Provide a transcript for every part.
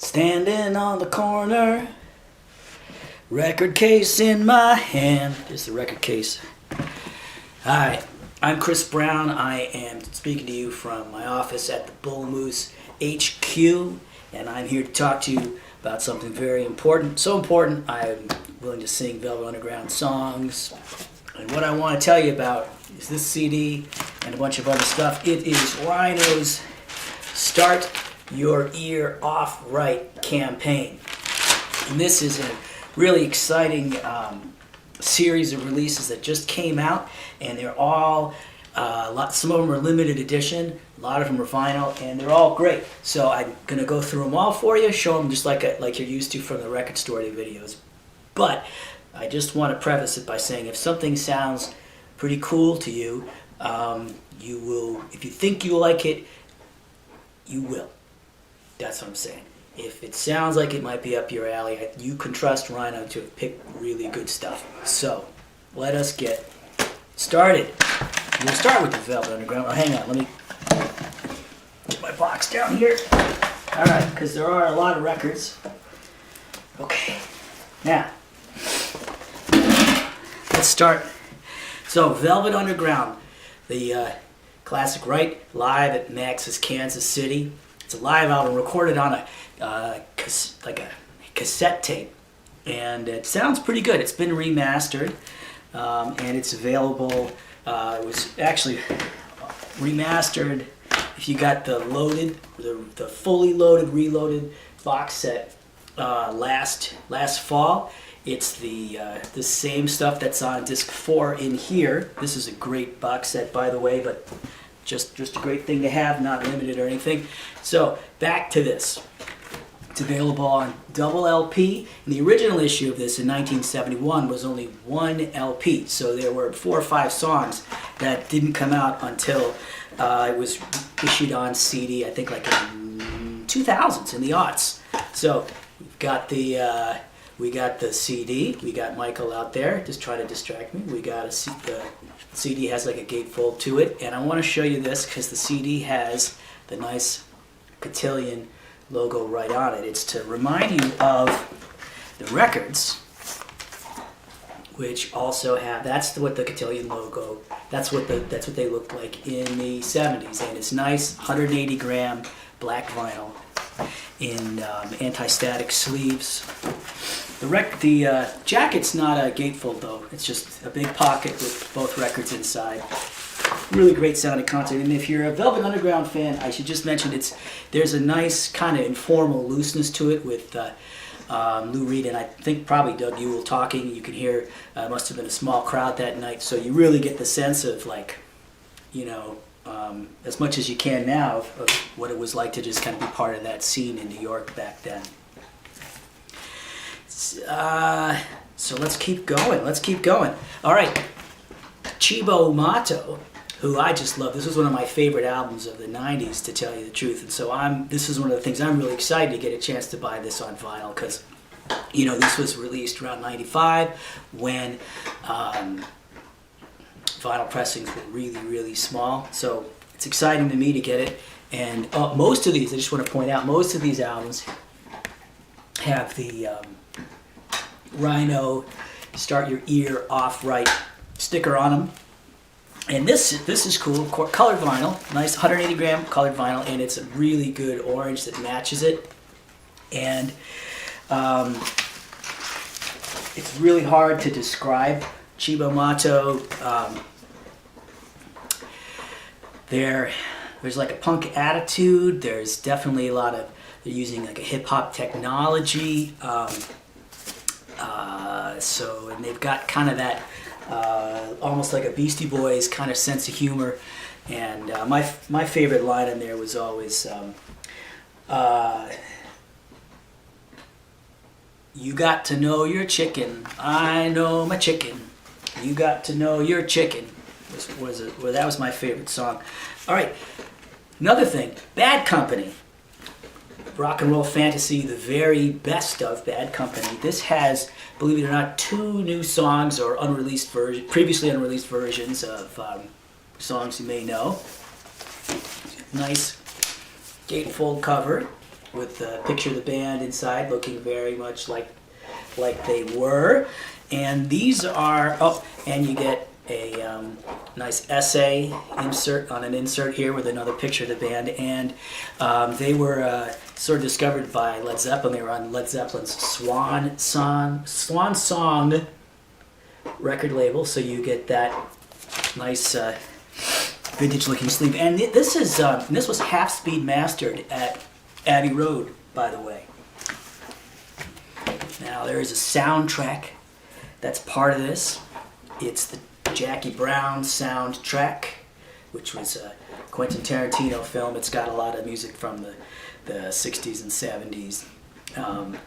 Standing on the corner, record case in my hand. Here's the record case. Hi, I'm Chris Brown. I am speaking to you from my office at the Bull Moose HQ, and I'm here to talk to you about something very important. So important, I'm willing to sing Velvet Underground songs. And what I want to tell you about is this CD and a bunch of other stuff. It is Rhino's Start Your Ear Off Right campaign. And this is a really exciting series of releases that just came out, and they're all, some of them are limited edition, a lot of them are vinyl, and they're all great. So I'm going to go through them all for you, show them just like you're used to from the Record Store Day videos. But I just want to preface it by saying if something sounds pretty cool to you, you will, if you think you like it, you will. That's what I'm saying. If it sounds like it might be up your alley, you can trust Rhino to have picked really good stuff. So, let us get started. We'll start with the Velvet Underground. Oh, hang on, let me get my box down here. Alright, because there are a lot of records. Okay, now, let's start. So, Velvet Underground, the classic, right? Live at Max's Kansas City. It's a live album recorded on a cassette tape, and it sounds pretty good. It's been remastered, and it's available. It was actually remastered if you got the fully loaded, reloaded box set last fall. It's the same stuff that's on disc 4 in here. This is a great box set, by the way, but just a great thing to have, not limited or anything. So back to this. It's available on double LP. And the original issue of this in 1971 was only one LP. So there were 4 or 5 songs that didn't come out until it was issued on CD, I think like in 2000s, in the aughts. So we've got we got the CD. We got Michael out there just trying to distract me. We got the CD has like a gatefold to it, and I want to show you this because the CD has the nice Cotillion logo right on it. It's to remind you of the records, which also have, that's what the Cotillion logo, that's what they looked like in the 70s, and it's nice 180 gram black vinyl in anti-static sleeves. The jacket's not a gatefold though, it's just a big pocket with both records inside. Really great sounding content, and if you're a Velvet Underground fan, I should just mention there's a nice kind of informal looseness to it with Lou Reed and I think probably Doug Ewell talking. You can hear must have been a small crowd that night, so you really get the sense of like, you know, as much as you can now of what it was like to just kind of be part of that scene in New York back then. So let's keep going. All right, Cibo Matto, who I just love. This was one of my favorite albums of the 90s, to tell you the truth. And so this is one of the things I'm really excited to get a chance to buy this on vinyl, because, you know, this was released around 95 when vinyl pressings were really, really small. So it's exciting to me to get it. And most of these, I just want to point out, most of these albums have the Rhino Start Your Ear Off Right sticker on them. And this is cool, colored vinyl, nice 180 gram colored vinyl, and it's a really good orange that matches it. And it's really hard to describe Cibo Matto. There's like a punk attitude. There's definitely a lot of, they're using like a hip hop technology. And they've got kind of that almost like a Beastie Boys kind of sense of humor. And my favorite line in there was always, you got to know your chicken, I know my chicken, you got to know your chicken. That was my favorite song. All right, another thing, Bad Company. Rock and Roll Fantasy, the very best of Bad Company. This has, believe it or not, 2 new songs or previously unreleased versions of songs you may know. Nice gatefold cover. with a picture of the band inside, looking very much like they were. And these are, oh, and you get a nice essay insert on an insert here with another picture of the band. And they were sort of discovered by Led Zeppelin. They were on Led Zeppelin's Swan Song record label. So you get that nice vintage looking sleeve. And this was half speed mastered at Abbey Road, by the way. Now there is a soundtrack that's part of this. It's the Jackie Brown soundtrack, which was a Quentin Tarantino film. It's got a lot of music from the 60s and 70s,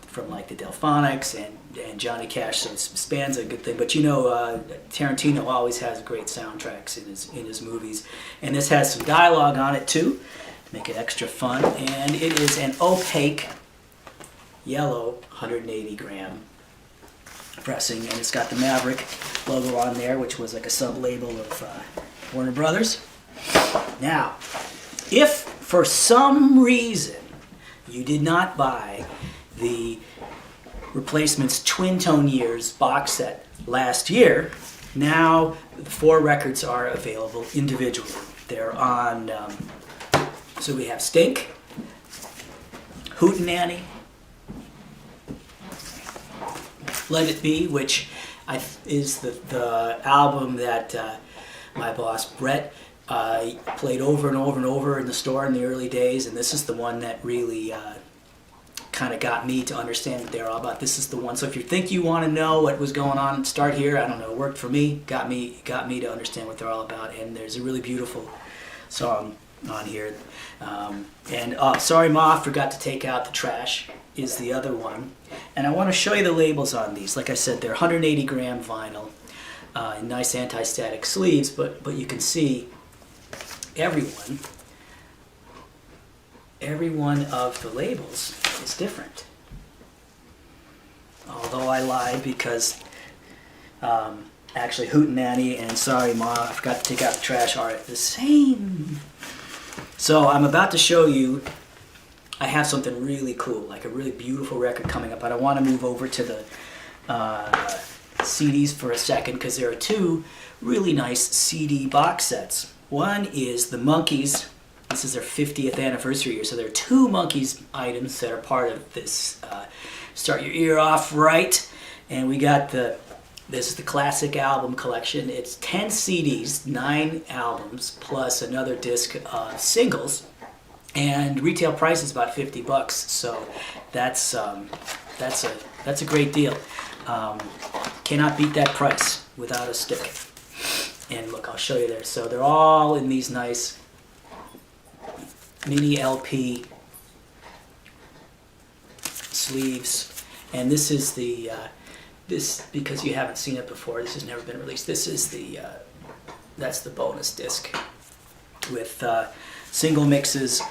from like the Delphonics and Johnny Cash, so it spans a good thing. But you know, Tarantino always has great soundtracks in his movies. And this has some dialogue on it too, to make it extra fun. And it is an opaque yellow 180 gram pressing, and it's got the Maverick logo on there, which was like a sub-label of Warner Brothers. Now, if for some reason you did not buy the Replacement's Twin Tone Years box set last year, now the 4 records are available individually. They're on, so we have Stink, Hootenanny, Let It Be, which is the album that my boss Brett played over and over and over in the store in the early days, and this is the one that really kind of got me to understand what they're all about. This is the one. So if you think you want to know what was going on, start here. I don't know. It worked for me. Got me to understand what they're all about. And there's a really beautiful song on here. And Sorry Ma, Forgot to Take Out the Trash is the other one. And I want to show you the labels on these. Like I said, they're 180 gram vinyl in nice anti-static sleeves, but you can see every one of the labels is different. Although I lied, because actually Hootenanny and Sorry Ma, I Forgot to Take Out the Trash are the same. So I'm about to show you, I have something really cool, like a really beautiful record coming up, but I want to move over to the CDs for a second, because there are 2 really nice CD box sets. One is the Monkees. This is their 50th anniversary year, so there are 2 Monkees items that are part of this Start Your Ear Off Right. And we got this is the classic album collection. It's 10 CDs, 9 albums, plus another disc of singles. And retail price is about $50, so that's a great deal. Cannot beat that price without a stick. And look, I'll show you there. So they're all in these nice mini LP sleeves, and this is the this, because you haven't seen it before, this has never been released. This is the that's the bonus disc with single mixes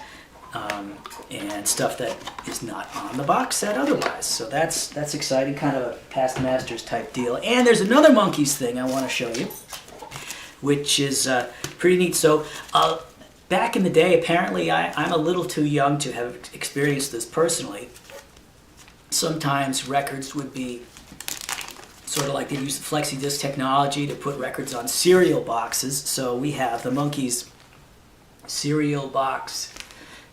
and stuff that is not on the box set otherwise. So that's exciting, kind of a past masters type deal. And there's another Monkees thing I want to show you, which is pretty neat. So back in the day, apparently I'm a little too young to have experienced this personally. Sometimes records would be sort of like they use the flexi disc technology to put records on cereal boxes. So we have the Monkees cereal box,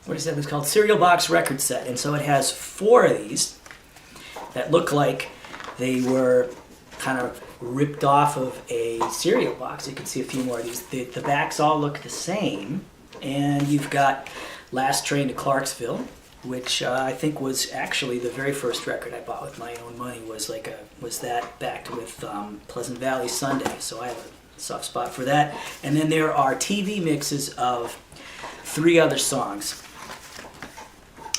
what is that? It's called cereal box record set. And so it has 4 of these that look like they were kind of ripped off of a cereal box. You can see a few more of these. The backs all look the same. And you've got Last Train to Clarksville, which I think was actually the very first record I bought with my own money, was that backed with Pleasant Valley Sunday. So I have a soft spot for that. And then there are TV mixes of 3 other songs.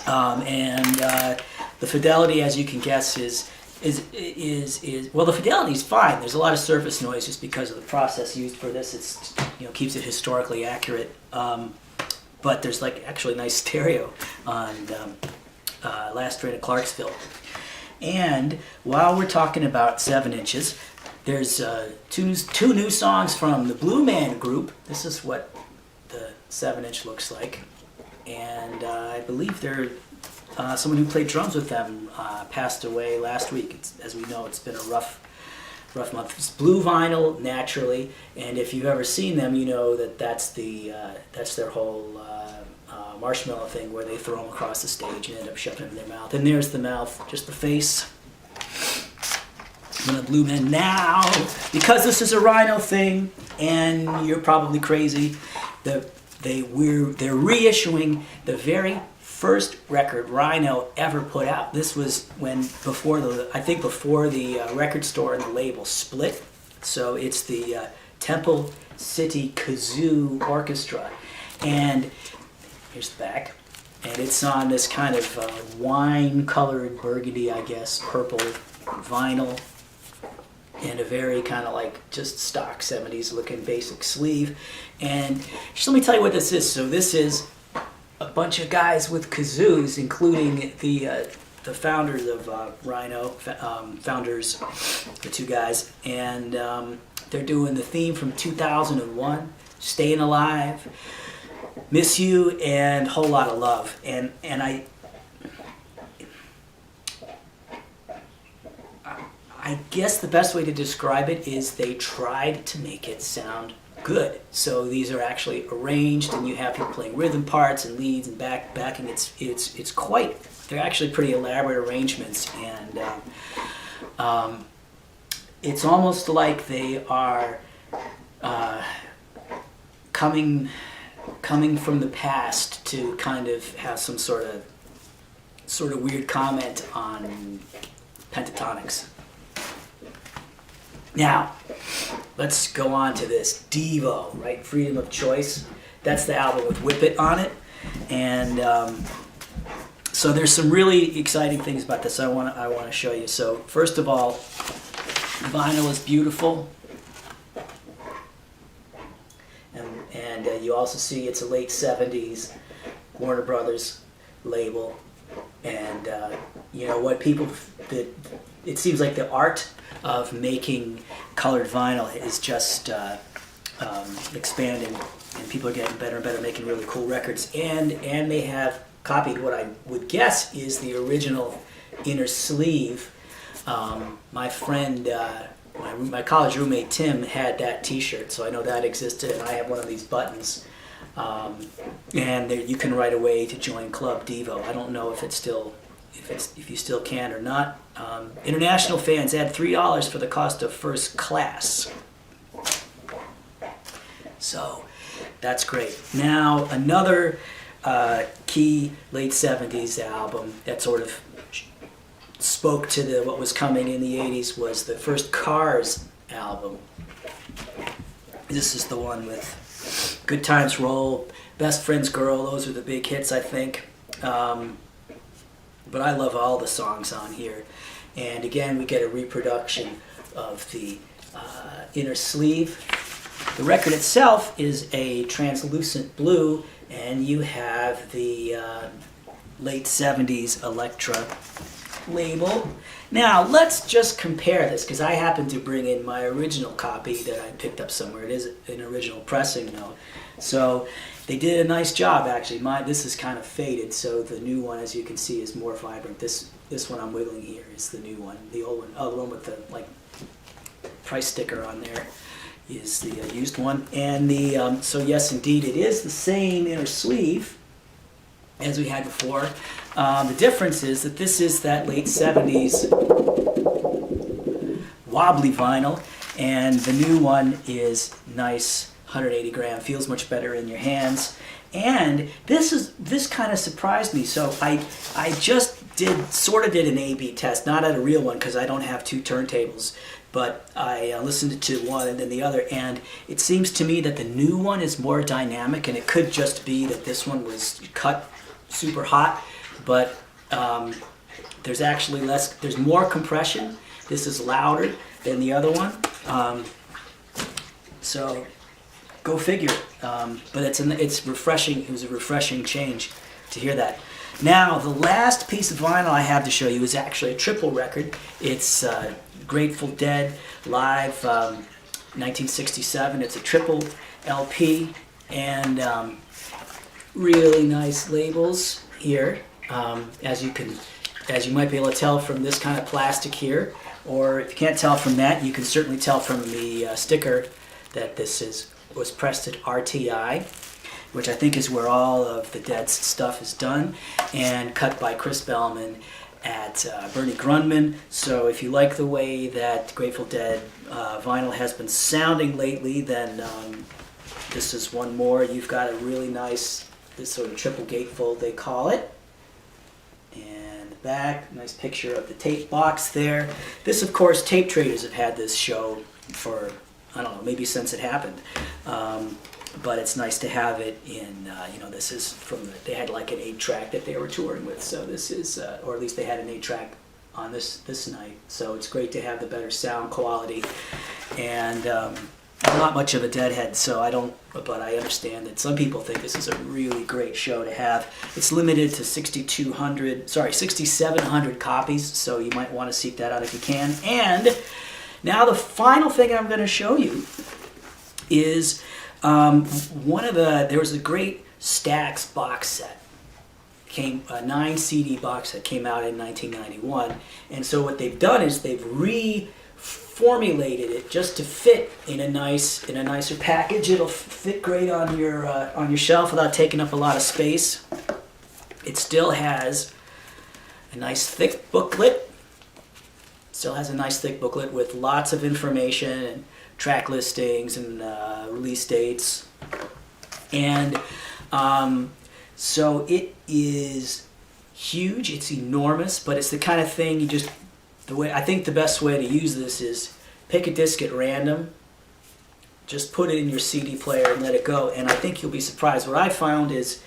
The fidelity, as you can guess, is well, the fidelity is fine. There's a lot of surface noise just because of the process used for this. It's, keeps it historically accurate. But there's actually nice stereo on Last Train to Clarksville. And while we're talking about 7 inches, there's two new songs from the Blue Man Group. This is what the 7-inch looks like. And I believe they're someone who played drums with them passed away last week. As we know, it's been a rough month. It's blue vinyl naturally, and if you've ever seen them, you know that that's their whole marshmallow thing where they throw them across the stage and end up shoving them in their mouth. And there's the mouth, just the face. The Blue Men. Now, because this is a Rhino thing, and you're probably crazy, they're reissuing the very first record Rhino ever put out. This was before the record store and the label split. So it's the Temple City Kazoo Orchestra, and here's the back, and it's on this kind of wine-colored burgundy, I guess, purple vinyl, and a very kind of like just stock 70s looking basic sleeve. And just let me tell you what this is. So this is a bunch of guys with kazoos, including the founders of Rhino, the two guys, and they're doing the theme from 2001, Staying Alive, Miss You, and Whole Lot of Love. And I guess the best way to describe it is they tried to make it sound good. So these are actually arranged, and you have people playing rhythm parts and leads and backing. They're actually pretty elaborate arrangements, and it's almost like they are coming from the past to kind of have some sort of weird comment on pentatonics. Now, let's go on to this Devo, right? Freedom of Choice. That's the album with Whip It on it. And so there's some really exciting things about this I want to show you. So first of all, vinyl is beautiful. And you also see it's a late 70s Warner Brothers label. And you know what, it seems like the art of making colored vinyl is just expanding, and people are getting better and better, making really cool records, and they have copied what I would guess is the original inner sleeve. My friend, my college roommate Tim had that T-shirt, so I know that existed, and I have one of these buttons. And there, you can write away to join Club Devo. I don't know if you still can or not. International fans add $3 for the cost of first class. So that's great. Now another key late 70s album that sort of spoke to what was coming in the 80s was the first Cars album. This is the one with Good Times Roll, Best Friend's Girl. Those are the big hits, I think. But I love all the songs on here. And again, we get a reproduction of the inner sleeve. The record itself is a translucent blue, and you have the late 70s Elektra label. Now, let's just compare this, because I happen to bring in my original copy that I picked up somewhere. It is an original pressing, though. So they did a nice job, actually. This is kind of faded, so the new one, as you can see, is more vibrant. This one I'm wiggling here is the new one. The old one, the one with the price sticker on there, is the used one. And so yes, indeed, it is the same inner sleeve as we had before. The difference is that this is that late 70s wobbly vinyl, and the new one is nice 180 gram, feels much better in your hands. And this kind of surprised me. So I just sort of did an A/B test, not at a real one because I don't have two turntables, but I listened to one and then the other, and it seems to me that the new one is more dynamic, and it could just be that this one was cut super hot, but there's actually there's more compression. This is louder than the other one, so go figure. But it's refreshing. It was a refreshing change to hear that. Now, the last piece of vinyl I have to show you is actually a triple record. It's Grateful Dead live, 1967. It's a triple LP, and really nice labels here. as you might be able to tell from this kind of plastic here, or if you can't tell from that, you can certainly tell from the sticker that this was pressed at RTI, which I think is where all of the Dead's stuff is done, and cut by Chris Bellman at Bernie Grundman. So if you like the way that Grateful Dead vinyl has been sounding lately, then this is one more. You've got a really nice, this sort of triple gatefold they call it. And the back, nice picture of the tape box there. This, of course, Tape Traders have had this show for, I don't know, maybe since it happened. But it's nice to have it in, this is from, they had like an 8-track that they were touring with, so this is, or at least they had an 8-track on this night, so it's great to have the better sound quality. And I'm not much of a Deadhead, so but I understand that some people think this is a really great show to have. It's limited to 6,700 copies, so you might want to seek that out if you can. And now the final thing I'm going to show you is there was a great Stax box set, a 9 CD box set came out in 1991, and so what they've done is they've reformulated it just to fit in a nicer package. It'll fit great on your shelf without taking up a lot of space. It still has a nice thick booklet. With lots of information and track listings and release dates, and so it is huge. It's enormous, but it's the kind of thing I think the best way to use this is pick a disc at random, just put it in your CD player and let it go, and I think you'll be surprised. What I found there's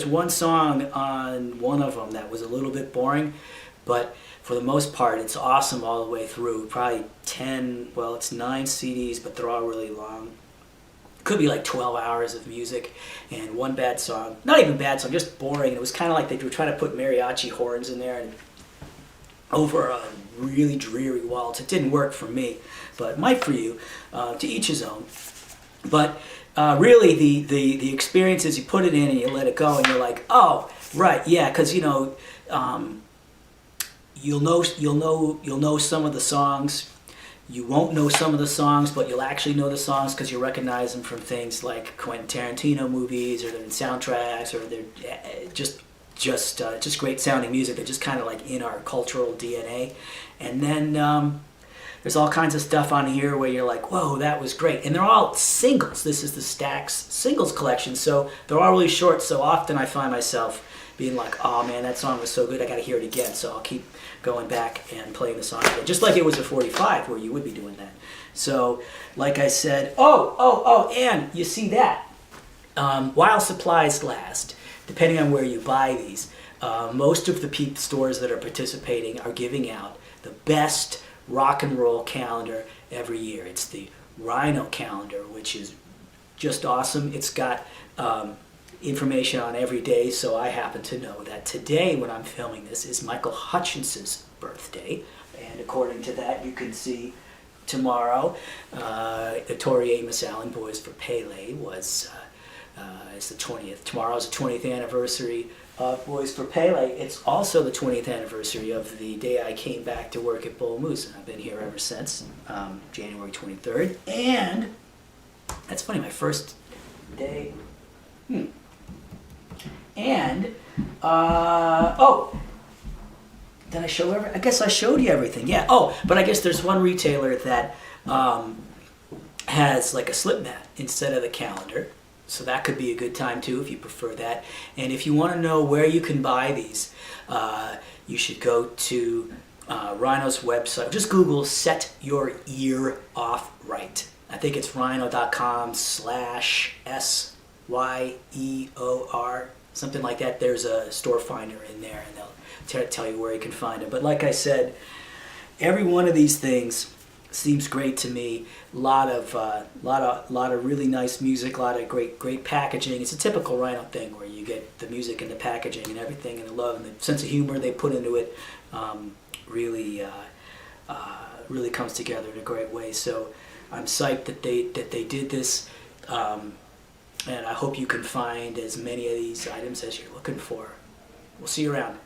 one song on one of them that was a little bit boring, but for the most part, it's awesome all the way through. Probably it's 9 CDs, but they're all really long. Could be like 12 hours of music, and one bad song. Not even bad song, just boring. It was kind of like they were trying to put mariachi horns in there and over a really dreary waltz. It didn't work for me, but it might for you. To each his own. But really, the experience is you put it in and you let it go, and you're like, oh, right, yeah, because you'll know some of the songs. You won't know some of the songs, but you'll actually know the songs because you recognize them from things like Quentin Tarantino movies, or they're in soundtracks, or they're just great sounding music. They're just kind of like in our cultural DNA. And then there's all kinds of stuff on here where you're like, whoa, that was great. And they're all singles. This is the Stax singles collection, so they're all really short. So often I find myself being like, oh man, that song was so good, I gotta hear it again. So I'll keep going back and playing the song again, just like it was a 45 where you would be doing that. So like I said, and you see that while supplies last, depending on where you buy these, most of the stores that are participating are giving out the best rock and roll calendar every year. It's the Rhino calendar, which is just awesome. It's got information on every day, so I happen to know that today, when I'm filming this, is Michael Hutchinson's birthday, and according to that, you can see tomorrow, the Tori Amos Allen Boys for Pele is the 20th. Tomorrow's the 20th anniversary of Boys for Pele. It's also the 20th anniversary of the day I came back to work at Bull Moose, and I've been here ever since, January 23rd, and that's funny, my first day. And, did I show everything? I guess I showed you everything, yeah. Oh, but I guess there's one retailer that has like a slip mat instead of the calendar. So that could be a good time too if you prefer that. And if you want to know where you can buy these, you should go to Rhino's website. Just Google Set Your Ear Off Right. I think it's rhino.com/SYEOR, something like that. There's a store finder in there, and they'll tell you where you can find them. But like I said, every one of these things seems great to me. Lot of really nice music, a lot of great packaging. It's a typical Rhino thing where you get the music and the packaging and everything, and the love and the sense of humor they put into it really comes together in a great way. So I'm psyched that they did this, and I hope you can find as many of these items as you're looking for. We'll see you around.